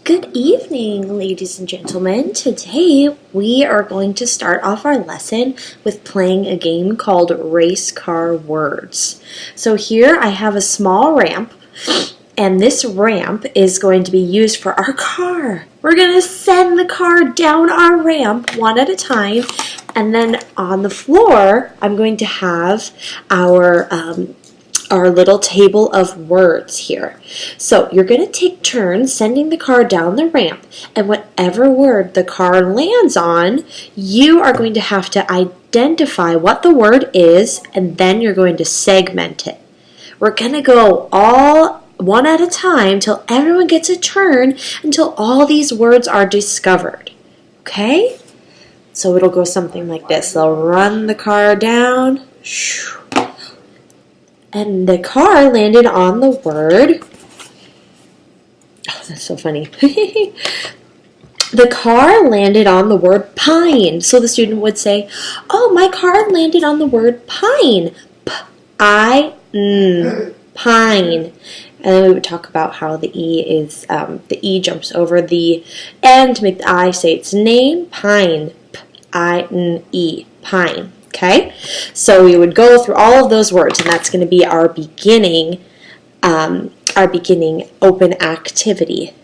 Good evening, ladies and gentlemen. Today we are going to start off our lesson with playing a game called Race Car Words. So here I have a small ramp, and this ramp is going to be used for our car. We're going to send the car down our ramp one at a time, and then on the floor I'm going to have our little table of words here. So you're going to take turns sending the car down the ramp, and whatever word the car lands on, you are going to have to identify what the word is, and then you're going to segment it. We're going to go all one at a time till everyone gets a turn until all these words are discovered. Okay? So it'll go something like this. They'll run the car down. And the car landed on the word, oh, that's so funny. The car landed on the word pine. So the student would say, oh, my car landed on the word pine. P-I-N, pine. And then we would talk about how the E jumps over the N to make the I say its name, pine, P-I-N-E, pine. Okay, so we would go through all of those words, and that's going to be our beginning open activity.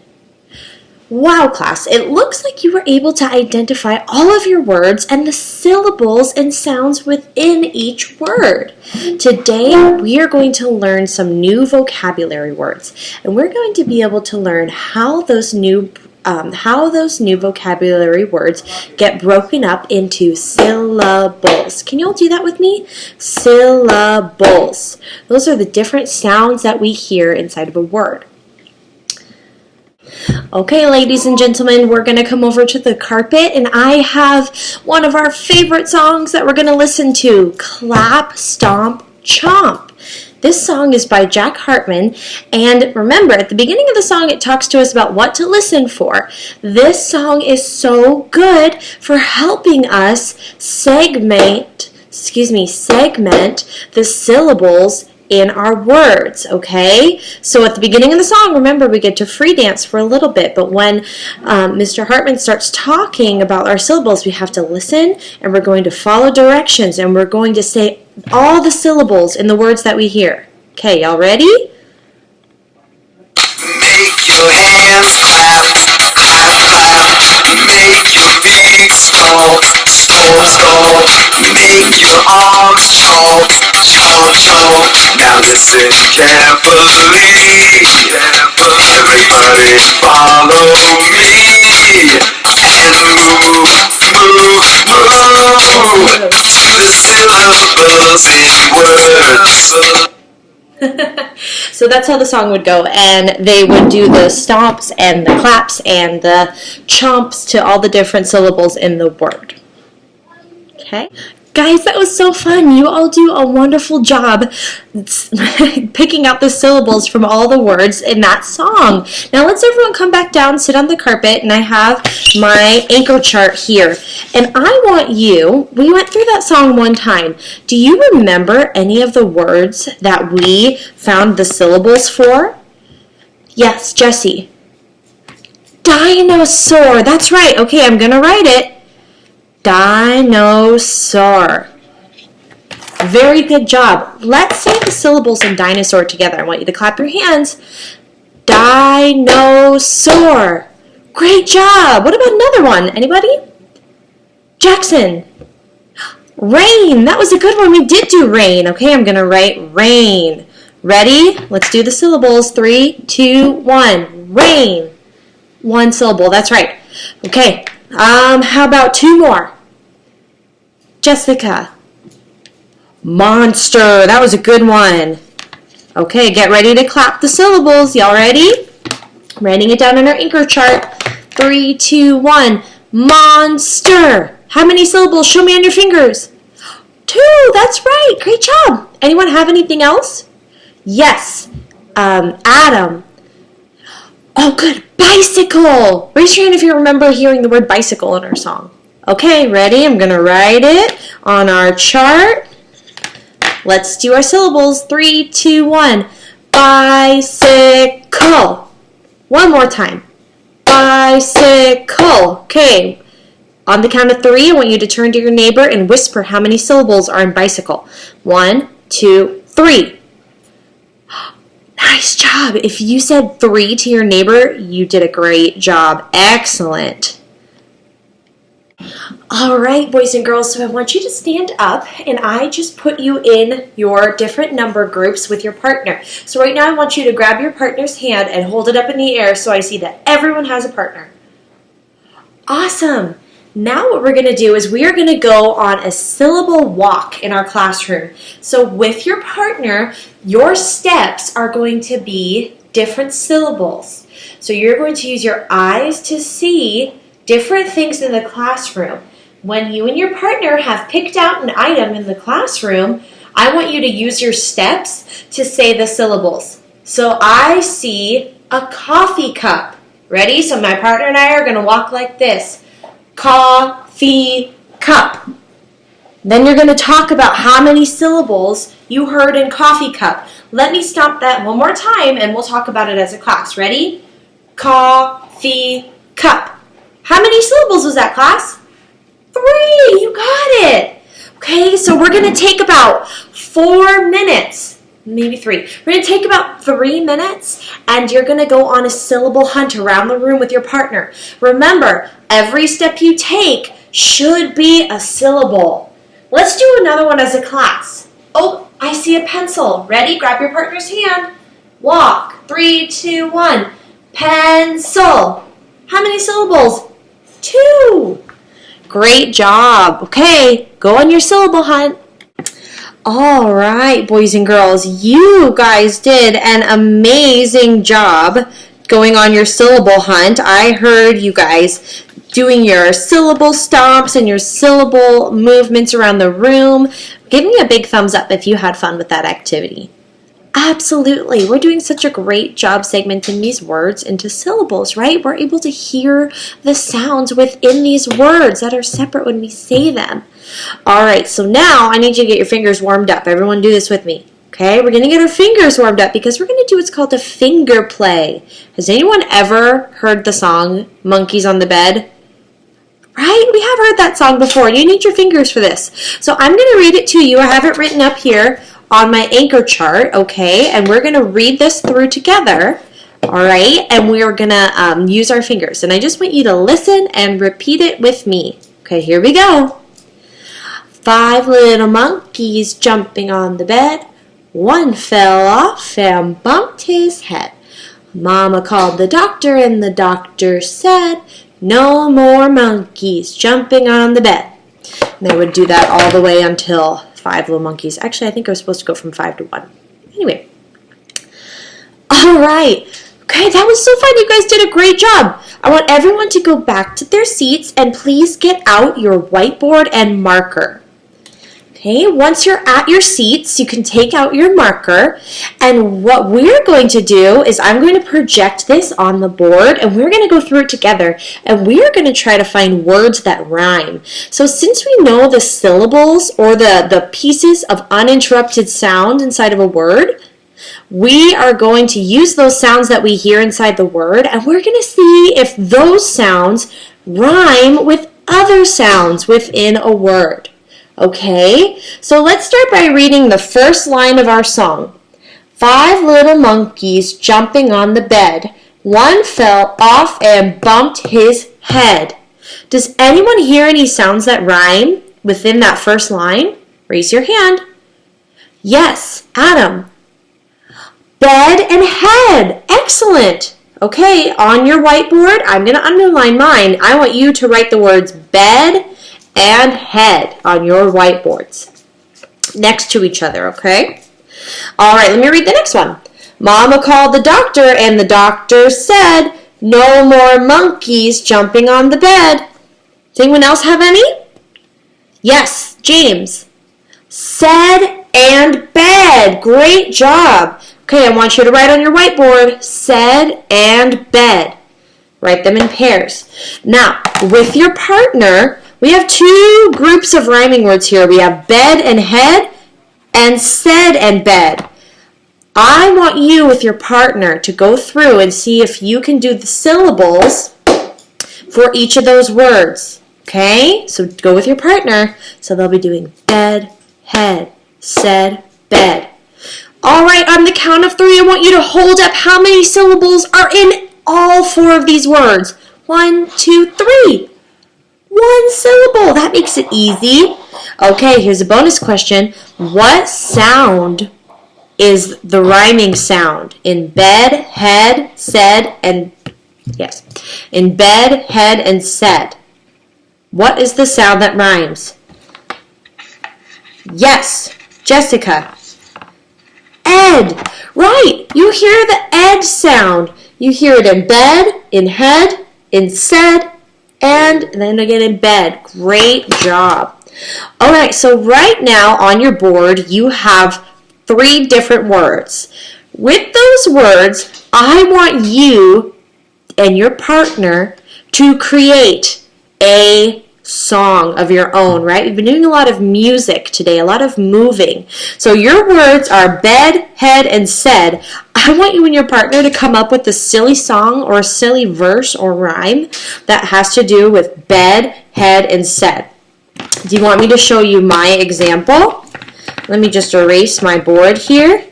Wow, class, it looks like you were able to identify all of your words and the syllables and sounds within each word. Today, we are going to learn some new vocabulary words, and we're going to be able to learn how those new vocabulary words get broken up into syllables. Can you all do that with me? Syllables. Those are the different sounds that we hear inside of a word. Okay, ladies and gentlemen, we're going to come over to the carpet, and I have one of our favorite songs that we're going to listen to, Clap, Stomp, Chomp. This song is by Jack Hartman, and remember, at the beginning of the song, it talks to us about what to listen for. This song is so good for helping us segment the syllables in our words, okay? So at the beginning of the song, remember, we get to free dance for a little bit, but when Mr. Hartman starts talking about our syllables, we have to listen, and we're going to follow directions, and we're going to say all the syllables in the words that we hear. Okay, y'all ready? Make your hands clap, clap, clap. Make your feet stomp, stomp, stomp. Make your arms chomp, chomp, chomp. Now listen carefully. Everybody follow me. And move, move, move. To the syllables in words. So that's how the song would go, and they would do the stomps and the claps and the chomps to all the different syllables in the word. Okay? Guys, that was so fun. You all do a wonderful job picking out the syllables from all the words in that song. Now let's everyone come back down, sit on the carpet, and I have my anchor chart here. And I want you, we went through that song one time. Do you remember any of the words that we found the syllables for? Yes, Jessie. Dinosaur. That's right. Okay, I'm going to write it. Dinosaur. Very good job. Let's say the syllables in dinosaur together. I want you to clap your hands. Dinosaur. Great job. What about another one? Anybody? Jackson. Rain. That was a good one. We did do rain. Okay, I'm going to write rain. Ready? Let's do the syllables. 3, 2, 1. Rain. One syllable. That's right. Okay. How about two more? Jessica. Monster. That was a good one. Okay, get ready to clap the syllables. Y'all ready? I'm writing it down on our anchor chart. 3, 2, 1. Monster. How many syllables? Show me on your fingers. 2. That's right. Great job. Anyone have anything else? Yes. Adam. Oh, good. Bicycle. Raise your hand if you remember hearing the word bicycle in our song. Okay, ready? I'm going to write it on our chart. Let's do our syllables. 3, 2, 1. Bicycle. One more time. bicycle. Okay. On the count of 3, I want you to turn to your neighbor and whisper how many syllables are in bicycle. 1, 2, 3. Nice job. If you said 3 to your neighbor, you did a great job. Excellent. All right, boys and girls, so I want you to stand up, and I just put you in your different number groups with your partner. So right now I want you to grab your partner's hand and hold it up in the air so I see that everyone has a partner. Awesome. Now what we're going to do is we are going to go on a syllable walk in our classroom. So with your partner, your steps are going to be different syllables. So you're going to use your eyes to see different things in the classroom. When you and your partner have picked out an item in the classroom, I want you to use your steps to say the syllables. So I see a coffee cup. Ready? So my partner and I are going to walk like this. Coffee cup. Then you're going to talk about how many syllables you heard in coffee cup. Let me stop that one more time and we'll talk about it as a class. Ready? Coffee cup. How many syllables was that, class? 3. You got it. Okay, so we're going to take about 4 minutes. Maybe 3. We're going to take about 3 minutes and you're going to go on a syllable hunt around the room with your partner. Remember, every step you take should be a syllable. Let's do another one as a class. Oh, I see a pencil. Ready? Grab your partner's hand. Walk. 3, 2, 1. Pencil. How many syllables? 2. Great job. Okay, go on your syllable hunt. All right, boys and girls, you guys did an amazing job going on your syllable hunt. I heard you guys doing your syllable stomps and your syllable movements around the room. Give me a big thumbs up if you had fun with that activity. Absolutely. We're doing such a great job segmenting these words into syllables, right? We're able to hear the sounds within these words that are separate when we say them. All right, so now I need you to get your fingers warmed up. Everyone do this with me. Okay, we're going to get our fingers warmed up because we're going to do what's called a finger play. Has anyone ever heard the song Monkeys on the Bed? Right? We have heard that song before. You need your fingers for this. So I'm going to read it to you. I have it written up here on my anchor chart, okay? And we're going to read this through together, all right? And we're going to use our fingers. And I just want you to listen and repeat it with me. Okay, here we go. 5 little monkeys jumping on the bed. One fell off and bumped his head. Mama called the doctor and the doctor said, no more monkeys jumping on the bed. And they would do that all the way until 5 little monkeys. Actually, I think I was supposed to go from 5 to 1. Anyway. All right. Okay, that was so fun. You guys did a great job. I want everyone to go back to their seats and please get out your whiteboard and marker. Okay, once you're at your seats, you can take out your marker, and what we're going to do is I'm going to project this on the board, and we're going to go through it together, and we're going to try to find words that rhyme. So since we know the syllables or the pieces of uninterrupted sound inside of a word, we are going to use those sounds that we hear inside the word, and we're going to see if those sounds rhyme with other sounds within a word. Okay, so let's start by reading the first line of our song. 5 little monkeys jumping on the bed. One fell off and bumped his head. Does anyone hear any sounds that rhyme within that first line? Raise your hand. Yes, Adam. Bed and head. Excellent. Okay, on your whiteboard, I'm going to underline mine. I want you to write the words bed and head on your whiteboards next to each other, okay? All right, let me read the next one. Mama called the doctor and the doctor said, no more monkeys jumping on the bed. Does anyone else have any? Yes, James. Said and bed. Great job. Okay, I want you to write on your whiteboard, said and bed. Write them in pairs. Now, with your partner, we have 2 groups of rhyming words here. We have bed and head and said and bed. I want you with your partner to go through and see if you can do the syllables for each of those words. Okay, so go with your partner. So they'll be doing bed, head, said, bed. All right, on the count of 3, I want you to hold up how many syllables are in all 4 of these words. 1, 2, 3. 1 syllable. That makes it easy. Okay, here's a bonus question. What sound is the rhyming sound in bed, head, said, and yes, in bed, head, and said? What is the sound that rhymes? Yes, Jessica. Ed. Right. You hear the ed sound. You hear it in bed, in head, in said, and then again in bed. Great job. All right, so right now on your board you have 3 different words. With those words, I want you and your partner to create a song of your own, right? We've been doing a lot of music today, a lot of moving. So your words are bed, head, and said. I want you and your partner to come up with a silly song or a silly verse or rhyme that has to do with bed, head, and said. Do you want me to show you my example? Let me just erase my board here.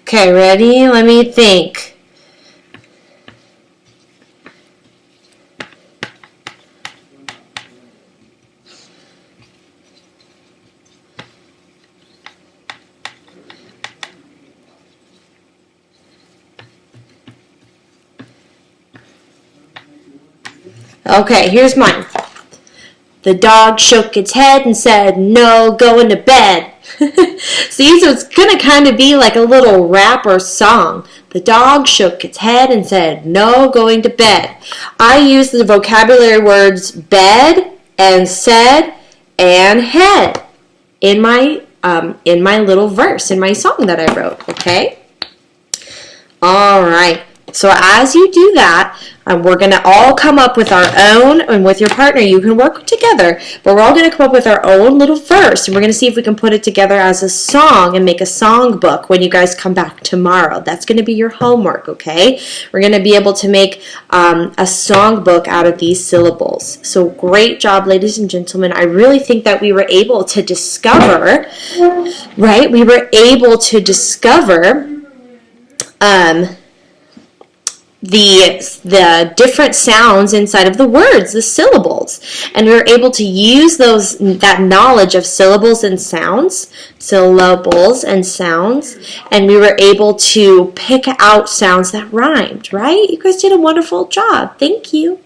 Okay, ready? Let me think. Okay, here's mine. The dog shook its head and said, "No, going to bed." See, so it's going to kind of be like a little rap or song. The dog shook its head and said, "No, going to bed." I use the vocabulary words bed and said and head in my little verse, in my song that I wrote, okay? All right. So as you do that, we're going to all come up with our own, and with your partner, you can work together, but we're all going to come up with our own little verse, and we're going to see if we can put it together as a song and make a song book when you guys come back tomorrow. That's going to be your homework, okay? We're going to be able to make a song book out of these syllables. So great job, ladies and gentlemen. I really think that we were able to discover, right? We were able to discover the different sounds inside of the words, the syllables, and we were able to use that knowledge of syllables and sounds, and we were able to pick out sounds that rhymed, right? You guys did a wonderful job. Thank you.